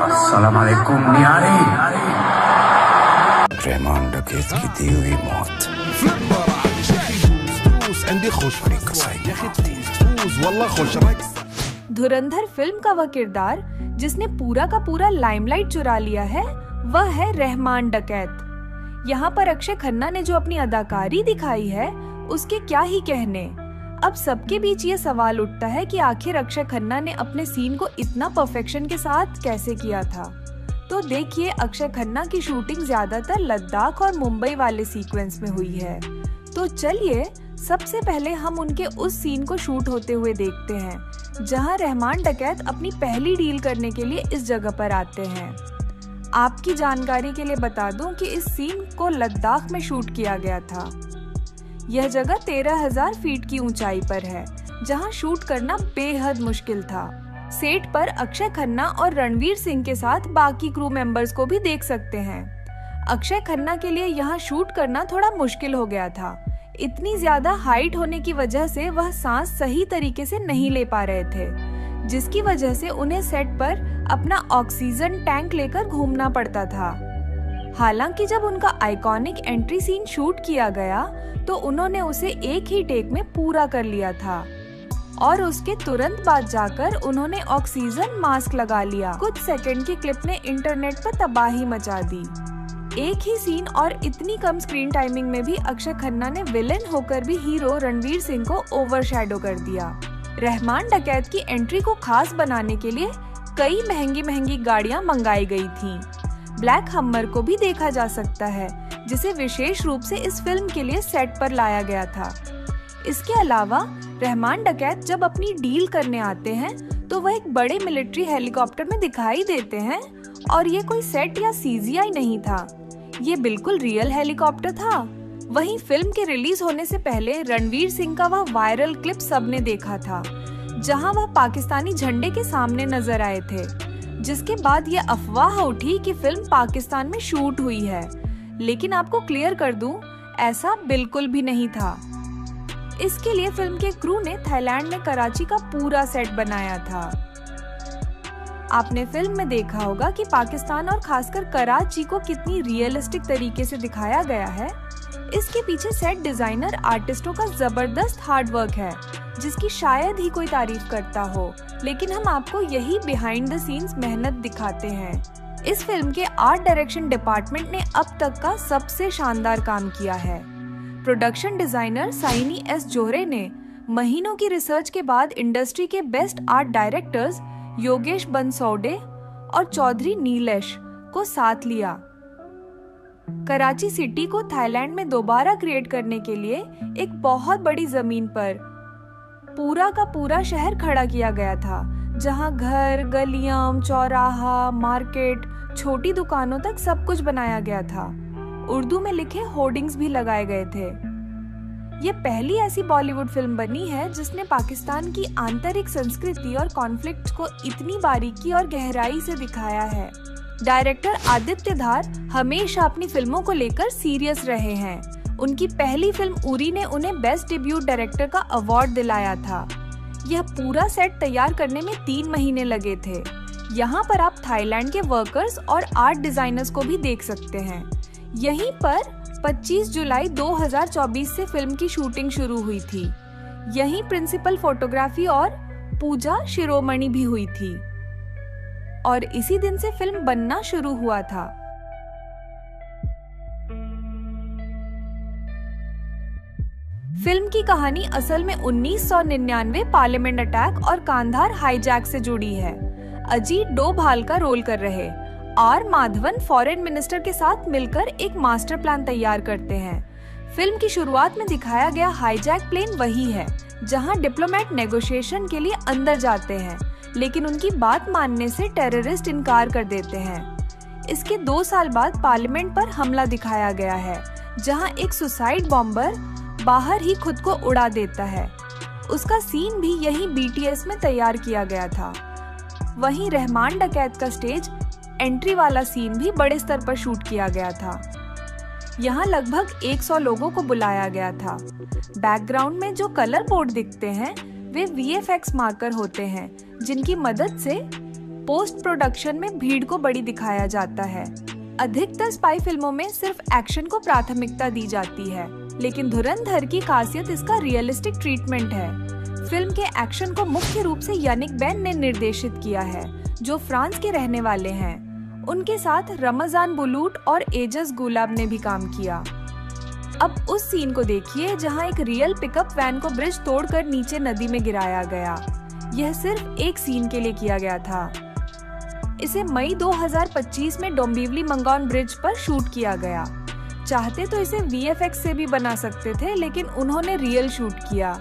अस्सलाम वालेकुम नियारी। रहमान डकैत की दी हुई मौत धुरंधर फिल्म का वह किरदार जिसने पूरा का पूरा लाइमलाइट चुरा लिया है, वह है रहमान डकैत। यहाँ पर अक्षय खन्ना ने जो अपनी अदाकारी दिखाई है, उसके क्या ही कहने। अब सबके बीच ये सवाल उठता है कि आखिर अक्षय खन्ना ने अपने सीन को इतना परफेक्शन के साथ कैसे किया था। तो देखिए, अक्षय खन्ना की शूटिंग ज्यादातर लद्दाख और मुंबई वाले सीक्वेंस में हुई है। तो चलिए सबसे पहले हम उनके उस सीन को शूट होते हुए देखते हैं जहां रहमान डकैत अपनी पहली डील करने के लिए इस जगह पर आते हैं। आपकी जानकारी के लिए बता दूं कि इस सीन को लद्दाख में शूट किया गया था। यह जगह 13,000 फीट की ऊंचाई पर है, जहां शूट करना बेहद मुश्किल था। सेट पर अक्षय खन्ना और रणवीर सिंह के साथ बाकी क्रू मेंबर्स को भी देख सकते हैं। अक्षय खन्ना के लिए यहाँ शूट करना थोड़ा मुश्किल हो गया था। इतनी ज्यादा हाइट होने की वजह से वह सांस सही तरीके से नहीं ले पा रहे थे, जिसकी वजह से उन्हें सेट पर अपना ऑक्सीजन टैंक लेकर घूमना पड़ता था। हालांकि जब उनका आइकॉनिक एंट्री सीन शूट किया गया तो उन्होंने उसे एक ही टेक में पूरा कर लिया था और उसके तुरंत बाद जाकर उन्होंने ऑक्सीजन मास्क लगा लिया। कुछ सेकंड की क्लिप ने इंटरनेट पर तबाही मचा दी। एक ही सीन और इतनी कम स्क्रीन टाइमिंग में भी अक्षय खन्ना ने विलेन होकर भी हीरो रणवीर सिंह को ओवरशैडो कर दिया। रहमान डकैत की एंट्री को खास बनाने के लिए कई महंगी गाड़ियां मंगाई गई थीं। ब्लैक हम्मर को भी देखा जा सकता है, जिसे विशेष रूप से इस फिल्म के लिए सेट पर लाया गया था। इसके अलावा रहमान डकैत जब अपनी डील करने आते हैं तो वह एक बड़े मिलिट्री हेलीकॉप्टर में दिखाई देते हैं और ये कोई सेट या सीजीआई नहीं था, ये बिल्कुल रियल हेलीकॉप्टर था। वहीं फिल्म के रिलीज होने से पहले रणवीर सिंह का वह वायरल क्लिप सबने देखा था, जहां वह पाकिस्तानी झंडे के सामने नजर आए थे, जिसके बाद ये अफवाह उठी कि फिल्म पाकिस्तान में शूट हुई है। लेकिन आपको क्लियर कर दूं, ऐसा बिल्कुल भी नहीं था। इसके लिए फिल्म के क्रू ने थाईलैंड में कराची का पूरा सेट बनाया था। आपने फिल्म में देखा होगा कि पाकिस्तान और खासकर कराची को कितनी रियलिस्टिक तरीके से दिखाया गया है। इसके पीछे सेट डिजाइनर आर्टिस्टों का जबरदस्त हार्ड वर्क है, जिसकी शायद ही कोई तारीफ करता हो, लेकिन हम आपको यही बिहाइंड द सीन्स मेहनत दिखाते हैं। इस फिल्म के आर्ट डायरेक्शन डिपार्टमेंट ने अब तक का सबसे शानदार काम किया है। प्रोडक्शन डिजाइनर साइनी एस जोहरे ने महीनों की रिसर्च के बाद इंडस्ट्री के बेस्ट आर्ट डायरेक्टर्स योगेश बंसौडे और चौधरी नीलेश को साथ लिया। कराची सिटी को थाईलैंड में दोबारा क्रिएट करने के लिए एक बहुत बड़ी जमीन पर पूरा का पूरा शहर खड़ा किया गया था, जहां घर, गलियां, चौराहा, मार्केट, छोटी दुकानों तक सब कुछ बनाया गया था। उर्दू में लिखे होर्डिंग्स भी लगाए गए थे। ये पहली ऐसी बॉलीवुड फिल्म बनी है जिसने पाकिस्तान की आंतरिक संस्कृति और कॉन्फ्लिक्ट को इतनी बारीकी और गहराई से दिखाया है। डायरेक्टर आदित्य धार हमेशा अपनी फिल्मों को लेकर सीरियस रहे हैं। उनकी पहली फिल्म उरी ने उन्हें बेस्ट डेब्यूट डायरेक्टर का अवार्ड दिलाया था। यह पूरा सेट तैयार करने में 3 महीने लगे थे। यहाँ पर आप थाईलैंड के वर्कर्स और आर्ट डिजाइनर्स को भी देख सकते हैं। यहीं पर 25 जुलाई 2024 से फिल्म की शूटिंग शुरू हुई थी। यहीं प्रिंसिपल फोटोग्राफी और पूजा शिरोमणि भी हुई थी और इसी दिन से फिल्म बनना शुरू हुआ था। फिल्म की कहानी असल में 1999 पार्लियामेंट अटैक और कांधार हाईजैक से जुड़ी है। अजीत डोभाल का रोल कर रहे आर माधवन फॉरेन मिनिस्टर के साथ मिलकर एक मास्टर प्लान तैयार करते हैं। फिल्म की शुरुआत में दिखाया गया हाईजैक प्लेन वही है जहां डिप्लोमेट नेगोशिएशन के लिए अंदर जाते हैं, लेकिन उनकी बात मानने से टेररिस्ट इनकार कर देते हैं। इसके 2 साल बाद पार्लियामेंट पर हमला दिखाया गया है, जहां एक सुसाइड बॉम्बर बाहर ही खुद को उड़ा देता है। उसका सीन भी यही BTS में तैयार किया गया था। वहीं रहमान डकैत का स्टेज एंट्री वाला सीन भी बड़े स्तर पर शूट किया गया था। यहाँ लगभग 100 लोगों को बुलाया गया था। बैकग्राउंड में जो कलर बोर्ड दिखते हैं वे VFX मार्कर होते हैं, जिनकी मदद से पोस्ट प्रोडक्शन में भीड़ को बड़ी दिखाया जाता है। अधिकतर स्पाई फिल्मों में सिर्फ एक्शन को प्राथमिकता दी जाती है, लेकिन धुरंधर की खासियत इसका रियलिस्टिक ट्रीटमेंट है। फिल्म के एक्शन को मुख्य रूप से यानिक बैन ने निर्देशित किया है, जो फ्रांस के रहने वाले हैं। उनके साथ रमजान बुलूट और एजस गुलाब ने भी काम किया। अब उस सीन को देखिए जहां एक रियल पिकअप वैन को ब्रिज तोड़कर नीचे नदी में गिराया गया। यह सिर्फ एक सीन के लिए किया गया था। इसे मई 2025 में डोंबिवली मंगोन ब्रिज पर शूट किया गया। चाहते तो इसे VFX से भी बना सकते थे, लेकिन उन्होंने रियल शूट किया।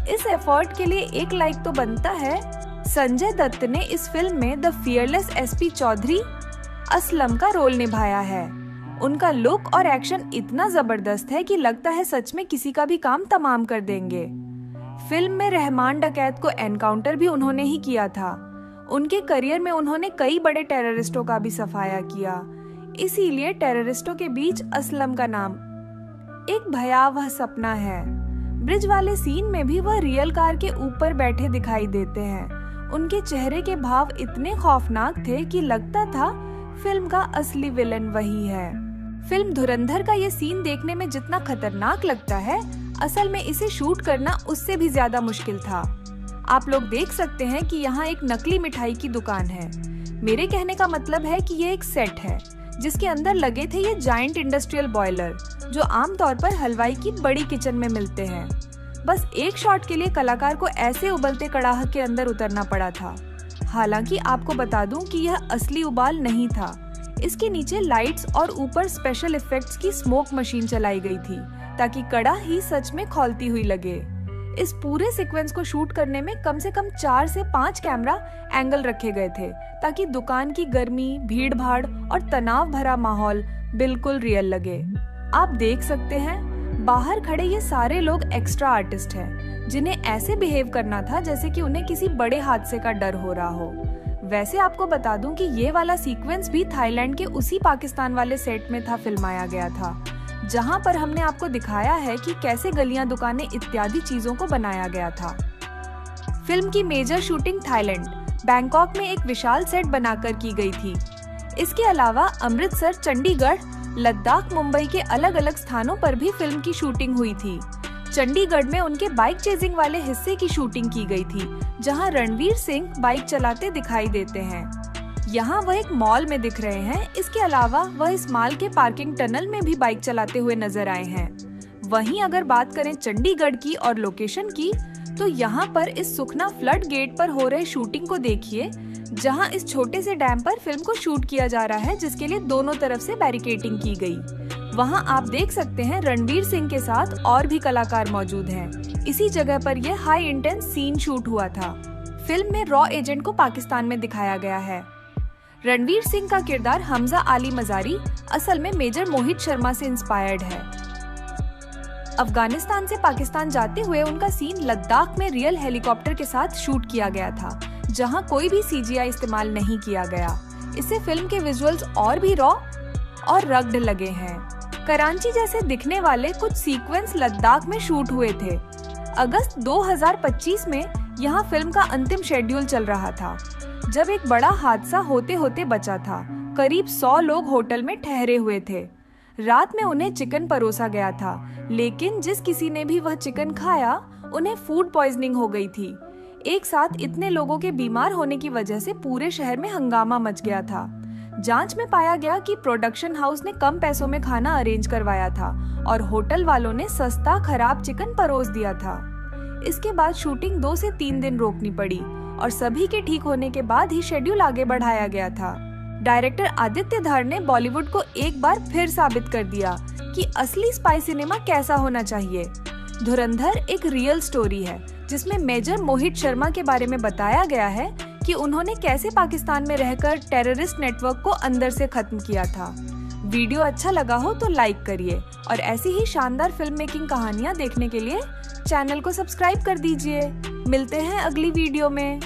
इस एफर्ट के लिए एक लाइक तो बनता है। संजय दत्त ने इस फिल्म में the fearless SP Chaudhary Aslam का रोल निभाया है। उनका लुक और एक्शन इतना जबरदस्त है कि लगता है सच में किसी का भी काम तमाम कर देंगे। फिल्म में रहमान डकैत को एनकाउंटर भी उन्होंने ही किया था। उनके करियर में उन्होंने कई बड़े टेररिस्टों का भी सफाया किया, इसीलिए टेररिस्टों के बीच असलम का नाम एक भयावह सपना है। ब्रिज वाले सीन में भी वह रियल कार के ऊपर बैठे दिखाई देते हैं। उनके चेहरे के भाव इतने खौफनाक थे कि लगता था फिल्म का असली विलन वही है। फिल्म धुरंधर का ये सीन देखने में जितना खतरनाक लगता है, असल में इसे शूट करना उससे भी ज्यादा मुश्किल था। आप लोग देख सकते हैं कि यहाँ एक नकली मिठाई की दुकान है। मेरे कहने का मतलब है कि ये एक सेट है जिसके अंदर लगे थे ये जायंट इंडस्ट्रियल बॉयलर, जो आमतौर पर हलवाई की बड़ी किचन में मिलते हैं। बस एक शॉट के लिए कलाकार को ऐसे उबलते कड़ाह के अंदर उतरना पड़ा था। हालांकि आपको बता दूं कि यह असली उबाल नहीं था। इसके नीचे लाइट्स और ऊपर स्पेशल इफेक्ट्स की स्मोक मशीन चलाई गई थी ताकि कड़ाह ही सच में खौलती हुई लगे। इस पूरे सीक्वेंस को शूट करने में कम से कम 4 से 5 कैमरा एंगल रखे गए थे ताकि दुकान की गर्मी, भीड़ भाड़ और तनाव भरा माहौल बिल्कुल रियल लगे। आप देख सकते हैं बाहर खड़े ये सारे लोग एक्स्ट्रा आर्टिस्ट हैं, जिन्हें ऐसे बिहेव करना था जैसे कि उन्हें किसी बड़े हादसे का डर हो रहा हो। वैसे आपको बता दूं कि ये वाला सीक्वेंस भी थाईलैंड के उसी पाकिस्तान वाले सेट में था फिल्माया गया था, जहां पर हमने आपको दिखाया है कि कैसे गलियां, दुकानें इत्यादि चीजों को बनाया गया था। फिल्म की मेजर शूटिंग थाईलैंड, बैंकॉक में एक विशाल सेट बनाकर की गई थी। इसके अलावा अमृतसर, चंडीगढ़, लद्दाख, मुंबई के अलग अलग स्थानों पर भी फिल्म की शूटिंग हुई थी। चंडीगढ़ में उनके बाइक चेजिंग वाले हिस्से की शूटिंग की गई थी, जहां रणवीर सिंह बाइक चलाते दिखाई देते हैं। यहाँ वह एक मॉल में दिख रहे हैं। इसके अलावा वह इस मॉल के पार्किंग टनल में भी बाइक चलाते हुए नजर आए हैं। वहीं अगर बात करें चंडीगढ़ की और लोकेशन की, तो यहाँ पर इस सुखना फ्लड गेट पर हो रहे शूटिंग को देखिए, जहाँ इस छोटे से डैम पर फिल्म को शूट किया जा रहा है, जिसके लिए दोनों तरफ से बैरिकेडिंग की गई। वहाँ आप देख सकते हैं रणवीर सिंह के साथ और भी कलाकार मौजूद हैं। इसी जगह पर यह हाई इंटेंस सीन शूट हुआ था। फिल्म में रॉ एजेंट को पाकिस्तान में दिखाया गया है। रणवीर सिंह का किरदार हमजा आली मजारी असल में मेजर मोहित शर्मा से इंस्पायर्ड है। अफगानिस्तान से पाकिस्तान जाते हुए उनका सीन लद्दाख में रियल हेलीकॉप्टर के साथ शूट किया गया था, जहां कोई भी CGI इस्तेमाल नहीं किया गया। इससे फिल्म के विजुअल्स और भी रॉ और रग्ड लगे हैं। कराची जैसे दिखने वाले कुछ सीक्वेंस लद्दाख में शूट हुए थे। अगस्त 2025 में यहाँ फिल्म का अंतिम शेड्यूल चल रहा था, जब एक बड़ा हादसा होते होते बचा था। करीब 100 लोग होटल में ठहरे हुए थे। रात में उन्हें चिकन परोसा गया था, लेकिन जिस किसी ने भी वह चिकन खाया, उन्हें फूड पॉइजनिंग हो गई थी। एक साथ इतने लोगों के बीमार होने की वजह से पूरे शहर में हंगामा मच गया था। जांच में पाया गया कि प्रोडक्शन हाउस ने कम पैसों में खाना अरेंज करवाया था और होटल वालों ने सस्ता खराब चिकन परोस दिया था। इसके बाद शूटिंग 2 से 3 दिन रोकनी पड़ी और सभी के ठीक होने के बाद ही शेड्यूल आगे बढ़ाया गया था। डायरेक्टर आदित्य धर ने बॉलीवुड को एक बार फिर साबित कर दिया कि असली स्पाई सिनेमा कैसा होना चाहिए। धुरंधर एक रियल स्टोरी है, जिसमें मेजर मोहित शर्मा के बारे में बताया गया है कि उन्होंने कैसे पाकिस्तान में रहकर टेररिस्ट नेटवर्क को अंदर से खत्म किया था। वीडियो अच्छा लगा हो तो लाइक करिए और ऐसी ही शानदार फिल्म मेकिंग कहानियाँ देखने के लिए चैनल को सब्सक्राइब कर दीजिए। मिलते हैं अगली वीडियो में।